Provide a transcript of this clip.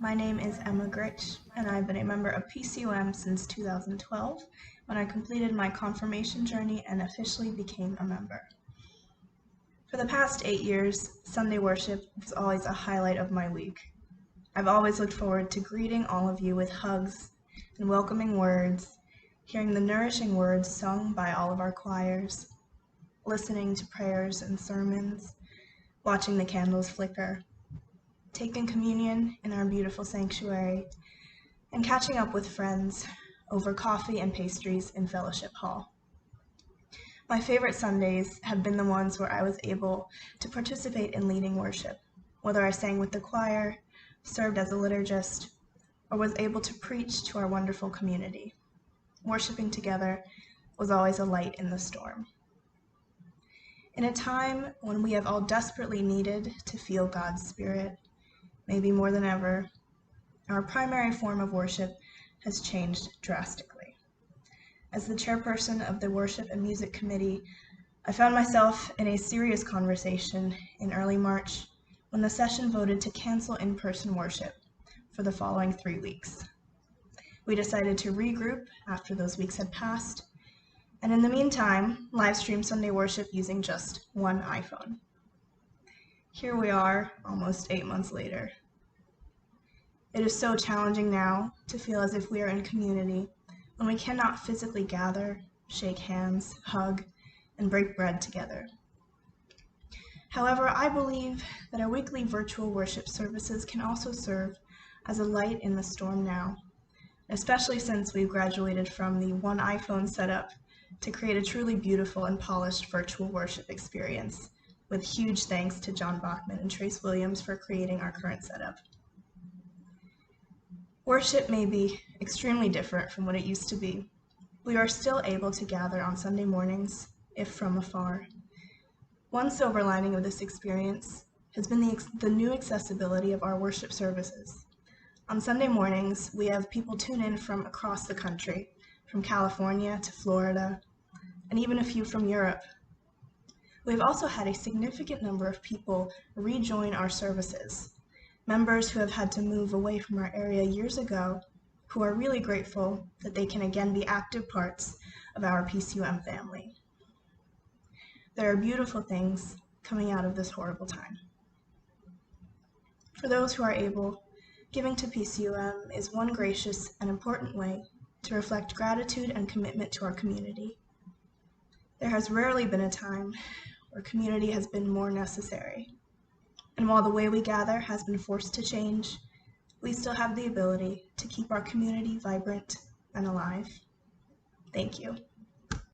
My name is Emma Gritsch, and I've been a member of PCUM since 2012, when I completed my confirmation journey and officially became a member. For the past 8 years, Sunday worship was always a highlight of my week. I've always looked forward to greeting all of you with hugs and welcoming words, hearing the nourishing words sung by all of our choirs, listening to prayers and sermons, watching the candles flicker, taking communion in our beautiful sanctuary, and catching up with friends over coffee and pastries in Fellowship Hall. My favorite Sundays have been the ones where I was able to participate in leading worship, whether I sang with the choir, served as a liturgist, or was able to preach to our wonderful community. Worshiping together was always a light in the storm. In a time when we have all desperately needed to feel God's Spirit, maybe more than ever, our primary form of worship has changed drastically. As the chairperson of the Worship and Music Committee, I found myself in a serious conversation in early March when the session voted to cancel in-person worship for the following 3 weeks. We decided to regroup after those weeks had passed, and in the meantime, live stream Sunday worship using just one iPhone. Here we are, almost 8 months later. It is so challenging now to feel as if we are in community when we cannot physically gather, shake hands, hug, and break bread together. However, I believe that our weekly virtual worship services can also serve as a light in the storm now, especially since we've graduated from the one iPhone setup to create a truly beautiful and polished virtual worship experience, with huge thanks to John Bachman and Trace Williams for creating our current setup. Worship may be extremely different from what it used to be. We are still able to gather on Sunday mornings, if from afar. One silver lining of this experience has been the new accessibility of our worship services. On Sunday mornings, we have people tune in from across the country, from California to Florida, and even a few from Europe. We've also had a significant number of people rejoin our services, members who have had to move away from our area years ago, who are really grateful that they can again be active parts of our PCUM family. There are beautiful things coming out of this horrible time. For those who are able, giving to PCUM is one gracious and important way to reflect gratitude and commitment to our community. There has rarely been a time where community has been more necessary. And while the way we gather has been forced to change, we still have the ability to keep our community vibrant and alive. Thank you.